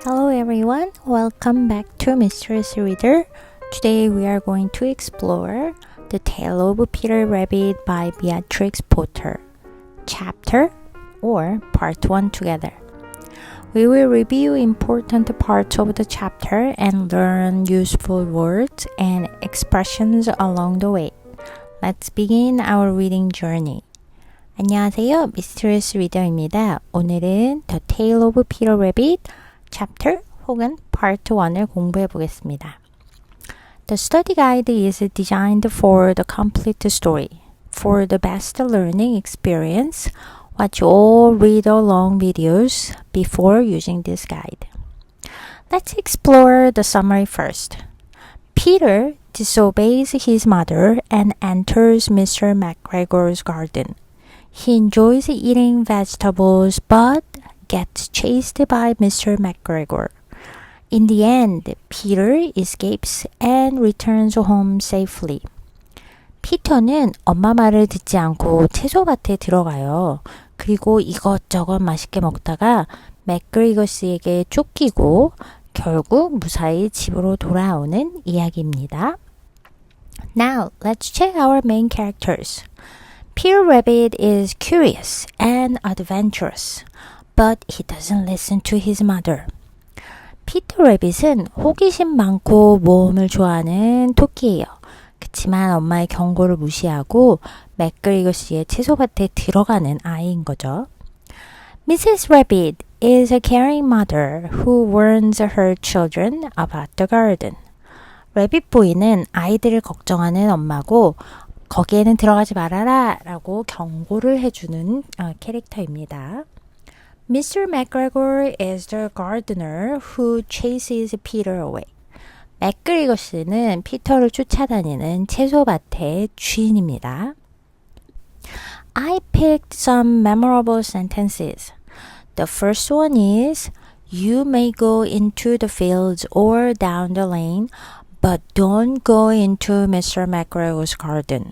Hello everyone, welcome back to Mysterious Reader. Today we are going to explore The Tale of Peter Rabbit by Beatrix Potter, chapter or part 1 together. We will review important parts of the chapter and learn useful words and expressions along the way. Let's begin our reading journey. 안녕하세요, Mysterious Reader입니다. 오늘은 The Tale of Peter Rabbit chapter 혹은 part 1을 공부해 보겠습니다. The study guide is designed for the complete story. For the best learning experience, watch all read-along videos before using this guide. Let's explore the summary first. Peter disobeys his mother and enters Mr. McGregor's garden. He enjoys eating vegetables but gets chased by Mr. McGregor. In the end, Peter escapes and returns home safely. 피터는 엄마 말을 듣지 않고 채소밭에 들어가요. 그리고 이것저것 맛있게 먹다가 맥그리거스에게 쫓기고 결국 무사히 집으로 돌아오는 이야기입니다. Now, let's check our main characters. Peter Rabbit is curious and adventurous. But he doesn't listen to his mother. 피터 래빗은 호기심 많고 모험을 좋아하는 토끼예요. 그치만 엄마의 경고를 무시하고 맥그리거 씨의 채소밭에 들어가는 아이인 거죠. Mrs. Rabbit is a caring mother who warns her children about the garden. 래빗 보이는 아이들을 걱정하는 엄마고 거기에는 들어가지 말아라 라고 경고를 해주는 캐릭터입니다. Mr. McGregor is the gardener who chases Peter away. 맥그리거 씨는 피터를 쫓아다니는 채소밭의 주인입니다. I picked some memorable sentences. The first one is, You may go into the fields or down the lane, but don't go into Mr. McGregor's garden.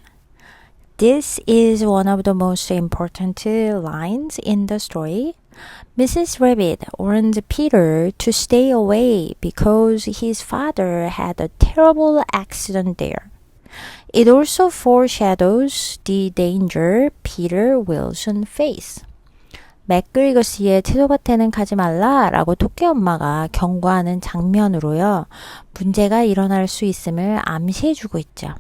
This is one of the most important lines in the story. Mrs. Rabbit warns Peter to stay away because his father had a terrible accident there. It also foreshadows the danger Peter will soon face. 맥그리거 씨의 채소밭에는 가지 말라라고 토끼 엄마가 경고하는 장면으로요. 문제가 일어날 수 있음을 암시해주고 있죠.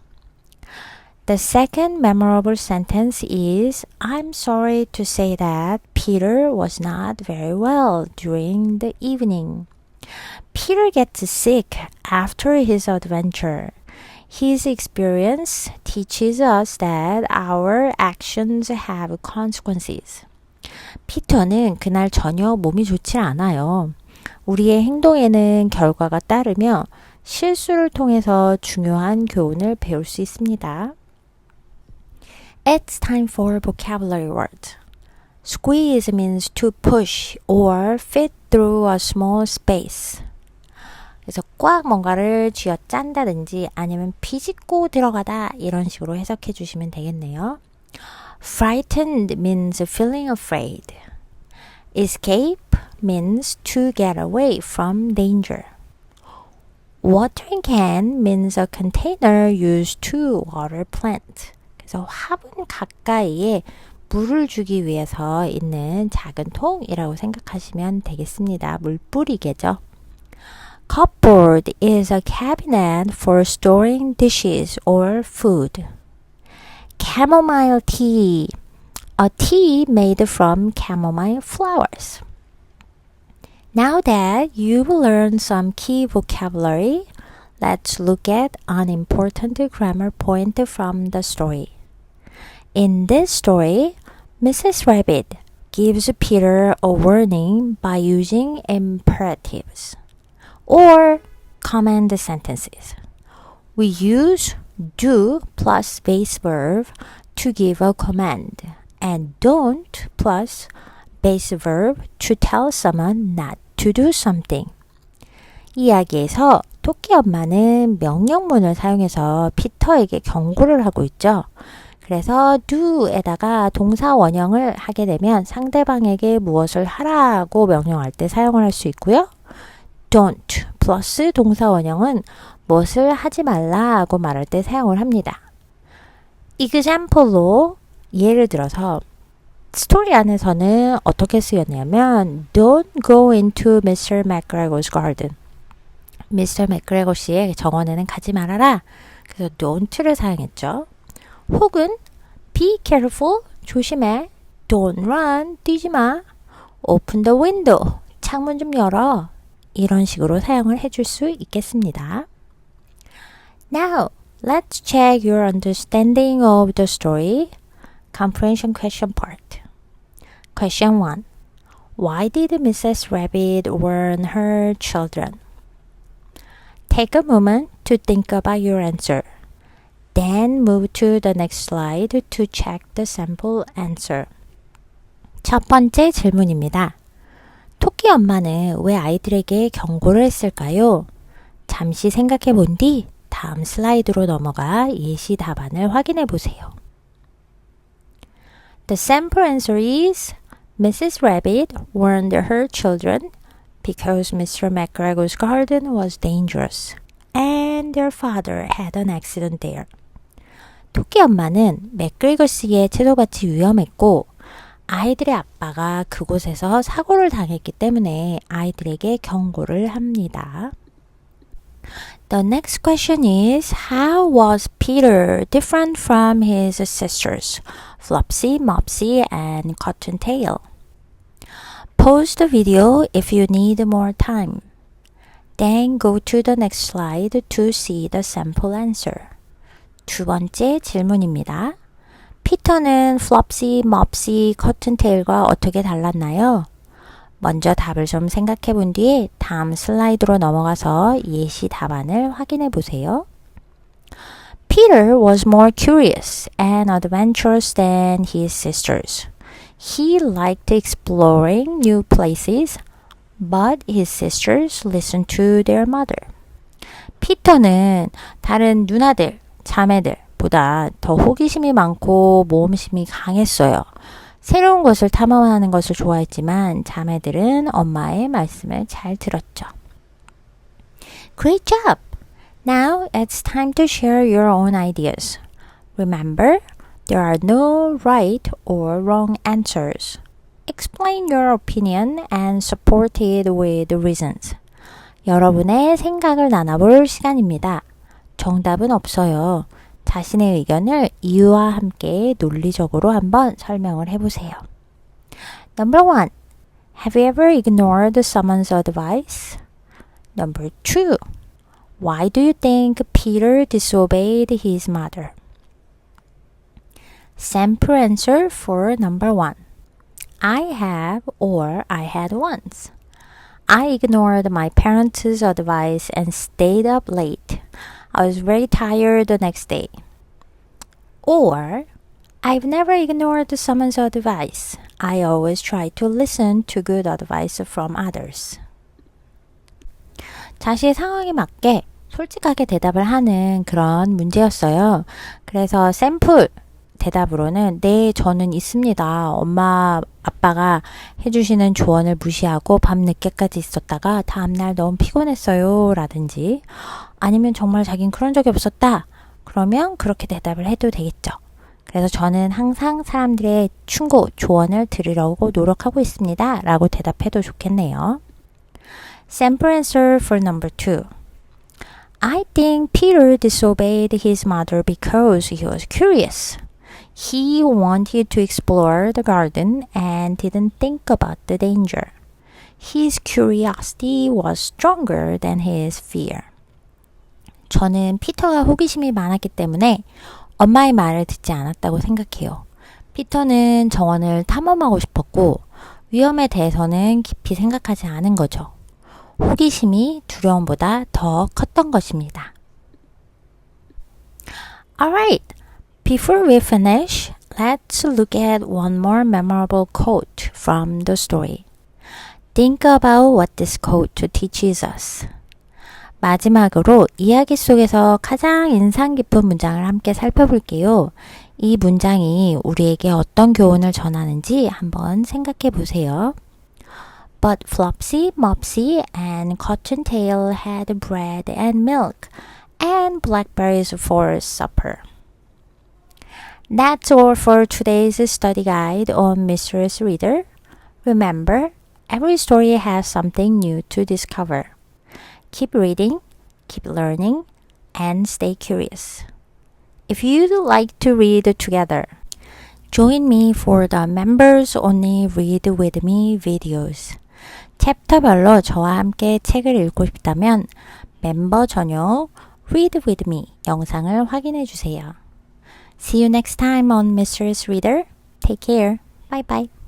The second memorable sentence is, I'm sorry to say that Peter was not very well during the evening. Peter gets sick after his adventure. His experience teaches us that our actions have consequences. 피터는 그날 전혀 몸이 좋지 않아요. 우리의 행동에는 결과가 따르며 실수를 통해서 중요한 교훈을 배울 수 있습니다. It's time for vocabulary words. Squeeze means to push or fit through a small space. 그래서 꽉 뭔가를 쥐어짠다든지 아니면 비집고 들어가다 이런 식으로 해석해 주시면 되겠네요. Frightened means feeling afraid. Escape means to get away from danger. Watering can means a container used to water plant. 그래서 화분 가까이에 물을 주기 위해서 있는 작은 통이라고 생각하시면 되겠습니다. 물뿌리개죠. Cupboard is a cabinet for storing dishes or food. Chamomile tea, a tea made from chamomile flowers. Now that you've learned some key vocabulary, let's look at an important grammar point from the story. In this story, Mrs. Rabbit gives Peter a warning by using imperatives or command sentences. We use do plus base verb to give a command and don't plus base verb to tell someone not to do something. 이야기에서 토끼 엄마는 명령문을 사용해서 피터에게 경고를 하고 있죠. 그래서 do에다가 동사 원형을 하게 되면 상대방에게 무엇을 하라고 명령할 때 사용을 할 수 있고요. don't 플러스 동사 원형은 무엇을 하지 말라고 말할 때 사용을 합니다. example로 예를 들어서 스토리 안에서는 어떻게 쓰였냐면 Don't go into Mr. McGregor's garden. Mr. McGregor 씨의 정원에는 가지 말아라. 그래서 don't를 사용했죠. 혹은 Be careful. 조심해. Don't run. 뛰지 마. Open the window. 창문 좀 열어. 이런 식으로 사용을 해줄 수 있겠습니다. Now, let's check your understanding of the story. Comprehension question part. Question 1. Why did Mrs. Rabbit warn her children? Take a moment to think about your answer. Then move to the next slide to check the sample answer. 첫 번째 질문입니다. 토끼 엄마는 왜 아이들에게 경고를 했을까요? 잠시 생각해 본 뒤 다음 슬라이드로 넘어가 예시 답안을 확인해 보세요. The sample answer is Mrs. Rabbit warned her children because Mr. McGregor's garden was dangerous and their father had an accident there. 토끼 엄마는 맥그리거 씨의 채소밭이 위험했고 아이들의 아빠가 그곳에서 사고를 당했기 때문에 아이들에게 경고를 합니다. The next question is, how was Peter different from his sisters, Flopsy, Mopsy, and Cottontail? Pause the video if you need more time. Then go to the next slide to see the sample answer. 두 번째 질문입니다. 피터는 플롭시, 몹시, 커튼테일과 어떻게 달랐나요? 먼저 답을 좀 생각해 본 뒤에 다음 슬라이드로 넘어가서 예시 답안을 확인해 보세요. Peter was more curious and adventurous than his sisters. He liked exploring new places, but his sisters listened to their mother. 피터는 다른 누나들, 자매들보다 더 호기심이 많고 모험심이 강했어요. 새로운 곳을 탐험하는 것을 좋아했지만 자매들은 엄마의 말씀을 잘 들었죠. Great job! Now it's time to share your own ideas. Remember, there are no right or wrong answers. Explain your opinion and support it with reasons. 여러분의 생각을 나눠볼 시간입니다. 정답은 없어요. 자신의 의견을 이유와 함께 논리적으로 한번 설명을 해보세요. Number 1. Have you ever ignored someone's advice? Number 2. Why do you think Peter disobeyed his mother? Sample answer for number 1. I have or I had once. I ignored my parents' advice and stayed up late. I was very tired the next day. Or, I've never ignored someone's advice. I always try to listen to good advice from others. 자신의 상황에 맞게 솔직하게 대답을 하는 그런 문제였어요. 그래서 샘플 대답으로는 네, 저는 있습니다. 엄마, 아빠가 해주시는 조언을 무시하고 밤늦게까지 있었다가 다음날 너무 피곤했어요. 라든지 아니면 정말 자긴 그런 적이 없었다. 그러면 그렇게 대답을 해도 되겠죠. 그래서 저는 항상 사람들의 충고, 조언을 들으려고 노력하고 있습니다. 라고 대답해도 좋겠네요. Sample answer for number 2. I think Peter disobeyed his mother because he was curious. He wanted to explore the garden and didn't think about the danger. His curiosity was stronger than his fear. 저는 피터가 호기심이 많았기 때문에 엄마의 말을 듣지 않았다고 생각해요. 피터는 정원을 탐험하고 싶었고 위험에 대해서는 깊이 생각하지 않은 거죠. 호기심이 두려움보다 더 컸던 것입니다. Alright, before we finish, let's look at one more memorable quote from the story. Think about what this quote teaches us. 마지막으로 이야기 속에서 가장 인상 깊은 문장을 함께 살펴볼게요. 이 문장이 우리에게 어떤 교훈을 전하는지 한번 생각해 보세요. But Flopsy, Mopsy, and Cottontail had bread and milk and blackberries for supper. That's all for today's study guide on Mysterious Reader. Remember, every story has something new to discover. Keep reading, keep learning, and stay curious. If you'd like to read together, join me for the members only Read With Me videos. 챕터별로 저와 함께 책을 읽고 싶다면 멤버 전용 Read With Me 영상을 확인해 주세요. See you next time on Mysterious Reader. Take care. Bye bye.